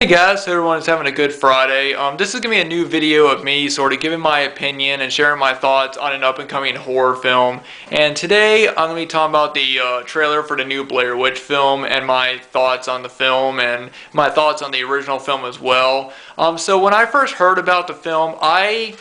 Hey guys, hope everyone's having a good Friday. This is going to be a new video of me sort of giving my opinion and sharing my thoughts on an up-and-coming horror film. And today I'm going to be talking about the trailer for the new Blair Witch film and my thoughts on the film and my thoughts on the original film as well. So when I first heard about the film, I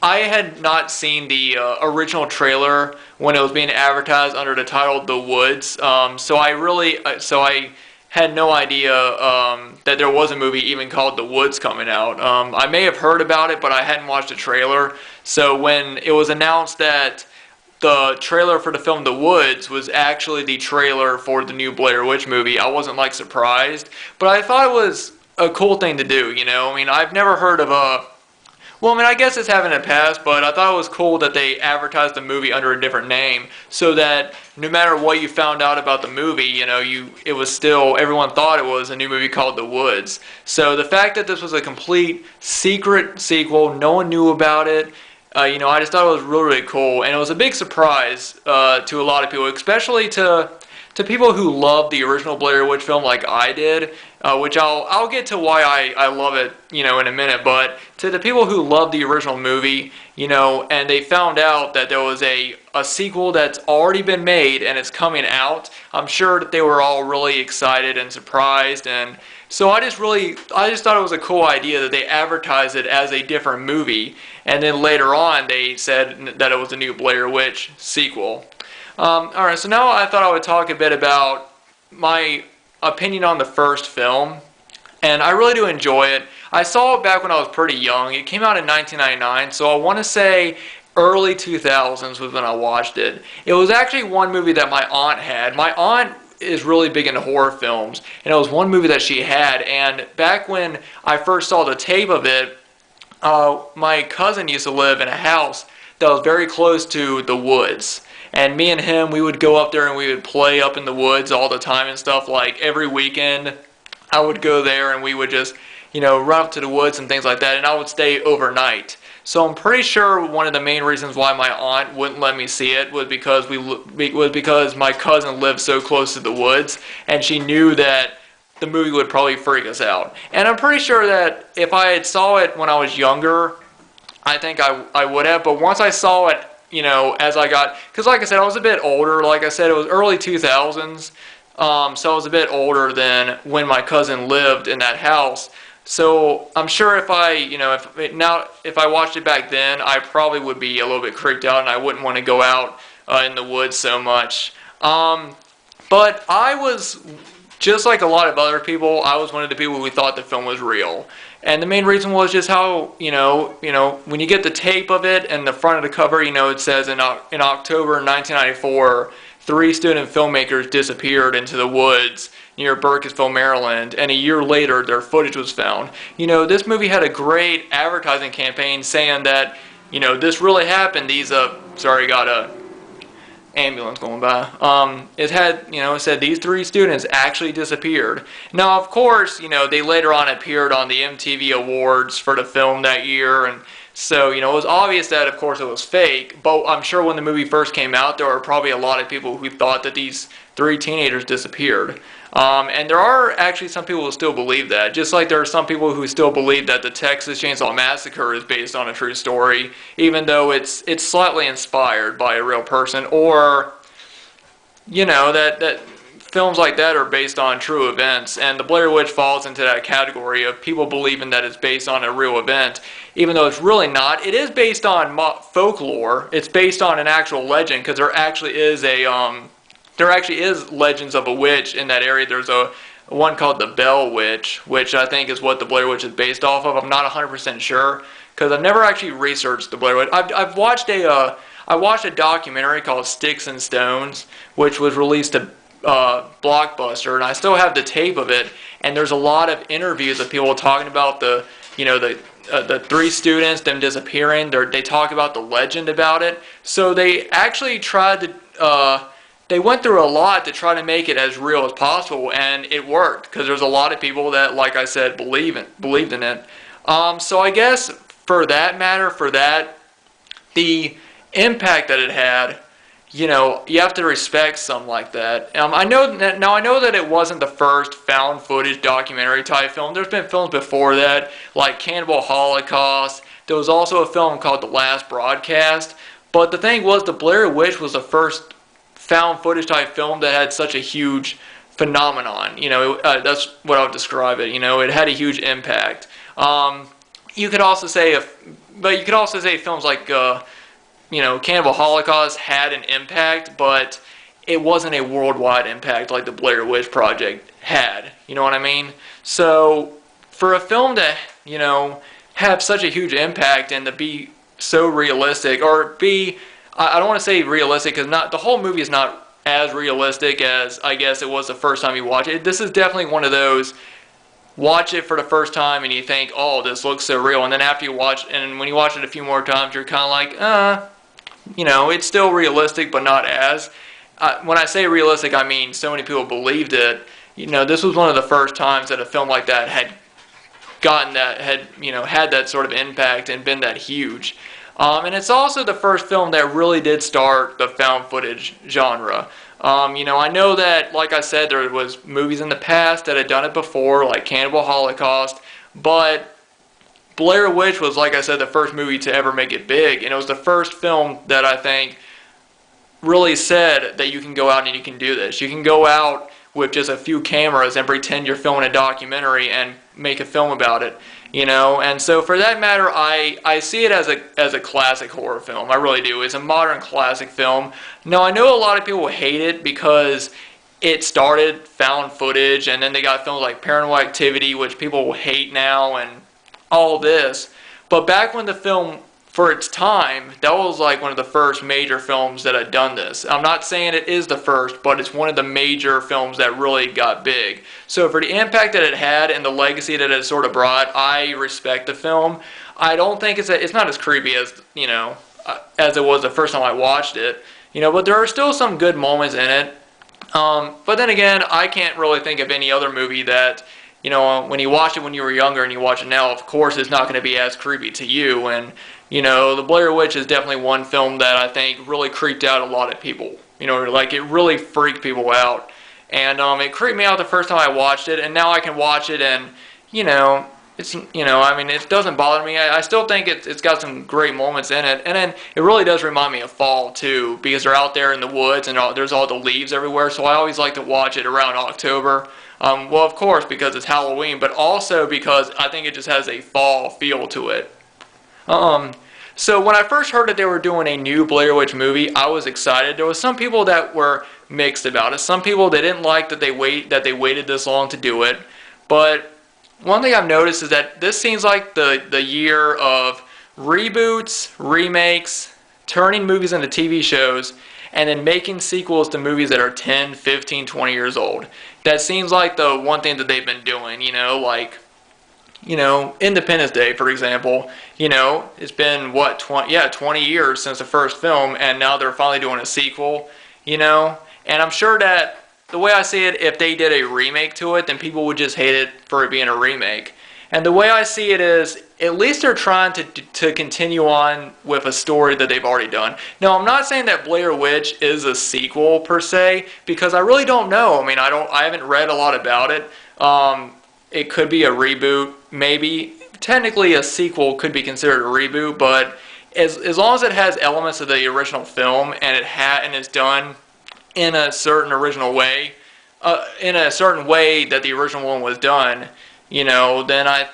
had not seen the original trailer when it was being advertised under the title The Woods. So I had no idea that there was a movie even called The Woods coming out. I may have heard about it, but I hadn't watched the trailer. So when it was announced that the trailer for the film The Woods was actually the trailer for the new Blair Witch movie, I wasn't like surprised. But I thought it was a cool thing to do, you know? I mean, I've never heard of I guess it's happened in the past, but I thought it was cool that they advertised the movie under a different name so that no matter what you found out about the movie, you know, it was still, everyone thought it was a new movie called The Woods. So the fact that this was a complete secret sequel, no one knew about it, I just thought it was really, really cool. And it was a big surprise to a lot of people, especially to people who love the original Blair Witch film like I did, which I'll get to why I love it, in a minute. But to the people who love the original movie, and they found out that there was a sequel that's already been made and it's coming out, I'm sure that they were all really excited and surprised. And so I just thought it was a cool idea that they advertised it as a different movie, and then later on they said that it was a new Blair Witch sequel. Alright, so now I thought I would talk a bit about my opinion on the first film, and I really do enjoy it. I saw it back when I was pretty young. It came out in 1999, so I want to say early 2000s was when I watched it. It was actually one movie that my aunt had. My aunt is really big into horror films, and it was one movie that she had, and back when I first saw the tape of it, my cousin used to live in a house that was very close to the woods. And me and him, we would go up there and we would play up in the woods all the time and stuff. Like every weekend, I would go there and we would just, run up to the woods and things like that. And I would stay overnight. So I'm pretty sure one of the main reasons why my aunt wouldn't let me see it was because my cousin lived so close to the woods, and she knew that the movie would probably freak us out. And I'm pretty sure that if I had saw it when I was younger, I think I would have. But once I saw it, as I got, because like I said, I was a bit older. Like I said, it was early 2000s, so I was a bit older than when my cousin lived in that house. So I'm sure if I watched it back then, I probably would be a little bit creeped out, and I wouldn't want to go out in the woods so much. But I was, just like a lot of other people, I was one of the people who thought the film was real. And the main reason was just how, when you get the tape of it and the front of the cover, it says in October 1994, 3 student filmmakers disappeared into the woods near Burkittsville, Maryland, and a year later their footage was found. This movie had a great advertising campaign saying that, this really happened. Sorry, got a ambulance going by. It said these 3 students actually disappeared. Now, of course, they later on appeared on the MTV Awards for the film that year, and so, it was obvious that, of course, it was fake, but I'm sure when the movie first came out, there were probably a lot of people who thought that these 3 teenagers disappeared. And there are actually some people who still believe that, just like there are some people who still believe that the Texas Chainsaw Massacre is based on a true story, even though it's slightly inspired by a real person, or, that films like that are based on true events, and the Blair Witch falls into that category of people believing that it's based on a real event, even though it's really not. It is based on folklore. It's based on an actual legend, because there actually is legends of a witch in that area. There's one called the Blair Witch, which I think is what the Blair Witch is based off of. I'm not 100% sure, because I've never actually researched the Blair Witch. I watched a documentary called Sticks and Stones, which was released to Blockbuster, and I still have the tape of it, and there's a lot of interviews of people talking about the 3 students, them disappearing. They talk about the legend about it. So they actually tried to, they went through a lot to try to make it as real as possible, and it worked, because there's a lot of people that, like I said, believed in it. So I guess for that, the impact that it had, you have to respect something like that. I know that it wasn't the first found footage documentary type film. There's been films before that, like Cannibal Holocaust. There was also a film called The Last Broadcast. But the thing was, the Blair Witch was the first found footage type film that had such a huge phenomenon. That's what I would describe it. It had a huge impact. You could also say films like Cannibal Holocaust had an impact, but it wasn't a worldwide impact like the Blair Witch Project had. You know what I mean? So for a film to have such a huge impact and to be so realistic, or I don't want to say realistic because the whole movie is not as realistic as I guess it was the first time you watch it. This is definitely one of those, watch it for the first time and you think, oh, this looks so real, and then after you watch, and when you watch it a few more times, you're kind of like, it's still realistic, but not as. When I say realistic, I mean so many people believed it. This was one of the first times that a film like that had had that sort of impact and been that huge. And it's also the first film that really did start the found footage genre. I know that, like I said, there was movies in the past that had done it before, like Cannibal Holocaust, but Blair Witch was, like I said, the first movie to ever make it big, and it was the first film that I think really said that you can go out and you can do this. You can go out with just a few cameras and pretend you're filming a documentary and make a film about it. And so for that matter, I see it as a classic horror film. I really do. It's a modern classic film. Now, I know a lot of people hate it because it started found footage, and then they got films like Paranormal Activity, which people hate now, and all this. But back when the film, for its time, that was like one of the first major films that had done this. I'm not saying it is the first, but it's one of the major films that really got big. So for the impact that it had and the legacy that it sort of brought, I respect the film. I don't think it's not as creepy as as it was the first time I watched it. But there are still some good moments in it. But then again, I can't really think of any other movie that, when you watch it when you were younger and you watch it now, of course it's not going to be as creepy to you. And the Blair Witch is definitely one film that I think really creeped out a lot of people. Like it really freaked people out. And it creeped me out the first time I watched it, and now I can watch it and, it's, it doesn't bother me. I still think it's got some great moments in it. And then it really does remind me of fall, too, because they're out there in the woods and there's all the leaves everywhere. So I always like to watch it around October. Well, of course, because it's Halloween, but also because I think it just has a fall feel to it. So when I first heard that they were doing a new Blair Witch movie, I was excited. There was some people that were mixed about it. Some people, they didn't like that they waited this long to do it. But one thing I've noticed is that this seems like the year of reboots, remakes, turning movies into TV shows, and then making sequels to movies that are 10, 15, 20 years old. That seems like the one thing that they've been doing, Independence Day, for example, it's been, 20 years since the first film, and now they're finally doing a sequel, and I'm sure that, the way I see it, if they did a remake to it, then people would just hate it for it being a remake. And the way I see it is, at least they're trying to continue on with a story that they've already done. Now, I'm not saying that Blair Witch is a sequel, per se, because I really don't know. I haven't read a lot about it. It could be a reboot, maybe. Technically, a sequel could be considered a reboot, but as long as it has elements of the original film and it's done in a certain original way, in a certain way that the original one was done, then I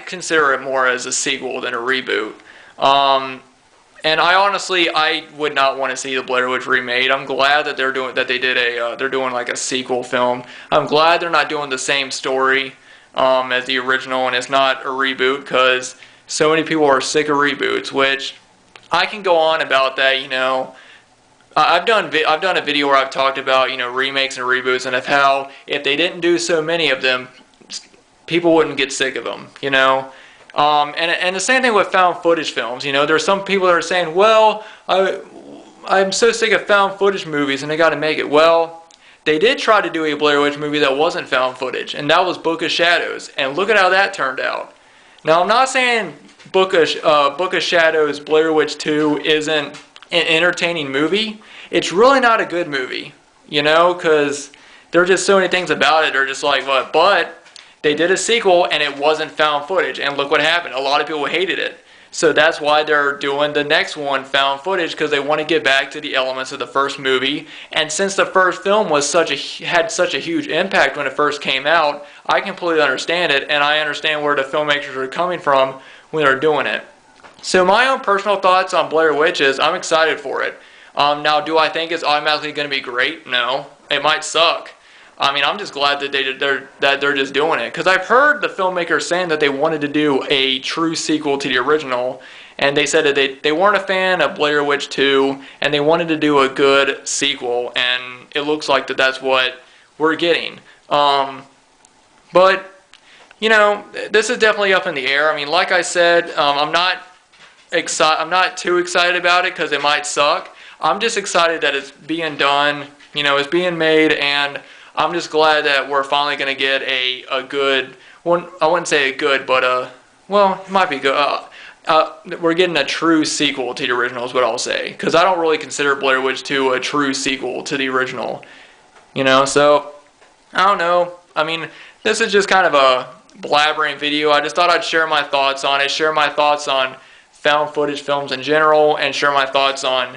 consider it more as a sequel than a reboot. And I would not want to see the Blair Witch remade. I'm glad that they're doing like a sequel film. I'm glad they're not doing the same story as the original, and it's not a reboot, because so many people are sick of reboots, which I can go on about that. I've done a video where I've talked about remakes and reboots, and of how if they didn't do so many of them, people wouldn't get sick of them. And the same thing with found footage films. There's some people that are saying, well, I'm so sick of found footage movies and they got to make it. Well, they did try to do a Blair Witch movie that wasn't found footage, and that was Book of Shadows, and look at how that turned out. Now, I'm not saying Book of Shadows Blair Witch 2 isn't an entertaining movie, it's really not a good movie, you know, because there are just so many things about it. They're just like, what? But they did a sequel and it wasn't found footage, and look what happened. A lot of people hated it. So that's why they're doing the next one, found footage, because they want to get back to the elements of the first movie. And since the first film was had such a huge impact when it first came out, I completely understand it, and I understand where the filmmakers are coming from when they're doing it. So my own personal thoughts on Blair Witch is I'm excited for it. Now, do I think it's automatically going to be great? No. It might suck. I mean, I'm just glad that they're just doing it, because I've heard the filmmakers saying that they wanted to do a true sequel to the original, and they said that they weren't a fan of Blair Witch 2, and they wanted to do a good sequel, and it looks like that's what we're getting. But you know, this is definitely up in the air. I mean, like I said, I'm not too excited about it because it might suck. I'm just excited that it's being done. You know, it's being made, and I'm just glad that we're finally going to get a good one. I wouldn't say a good, but well, it might be good. We're getting a true sequel to the original is what I'll say, because I don't really consider Blair Witch 2 a true sequel to the original. You know, so I don't know. I mean, this is just kind of a blabbering video. I just thought I'd share my thoughts on it, share my thoughts on found footage films in general, and share my thoughts on,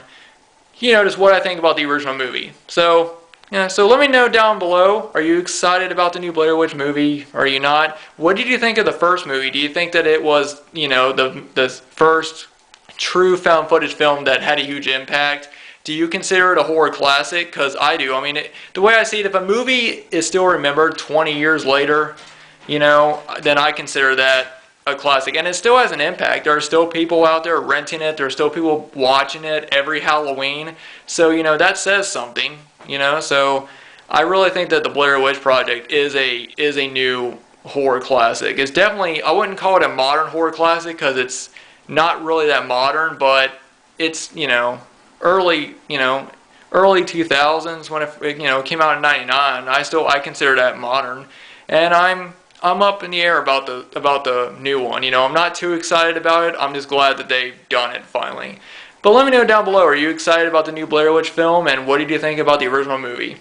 you know, just what I think about the original movie. So, yeah, so let me know down below. Are you excited about the new Blair Witch movie? Are you not? What did you think of the first movie? Do you think that it was, you know, the first true found footage film that had a huge impact? Do you consider it a horror classic? Because I do. I mean, the way I see it, if a movie is still remembered 20 years later, you know, then I consider that a classic. And it still has an impact. There are still people out there renting it. There are still people watching it every Halloween. So, you know, that says something, you know. So I really think that the Blair Witch Project is a new horror classic. It's definitely, I wouldn't call it a modern horror classic because it's not really that modern, but it's, you know, early 2000s when it, you know, came out in 99. I consider that modern. And I'm up in the air about the new one. You know, I'm not too excited about it. I'm just glad that they've done it finally. But let me know down below, are you excited about the new Blair Witch film, and what did you think about the original movie?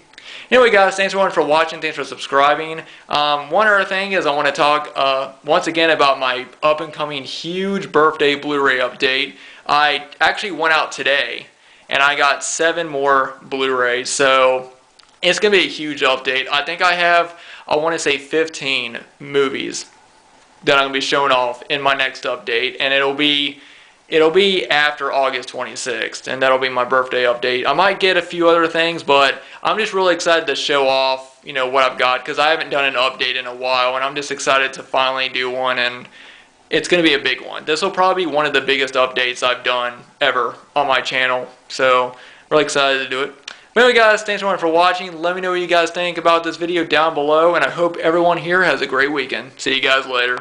Anyway, guys, thanks everyone for watching. Thanks for subscribing. One other thing is I want to talk once again about my up-and-coming huge birthday Blu-ray update. I actually went out today, and I got 7 more Blu-rays, so it's going to be a huge update. I think I want to say 15 movies that I'm going to be showing off in my next update, and it'll be after August 26th, and that'll be my birthday update. I might get a few other things, but I'm just really excited to show off, you know, what I've got, because I haven't done an update in a while, and I'm just excited to finally do one, and it's going to be a big one. This will probably be one of the biggest updates I've done ever on my channel, so really excited to do it. But anyway, guys, thanks everyone for watching. Let me know what you guys think about this video down below, and I hope everyone here has a great weekend. See you guys later.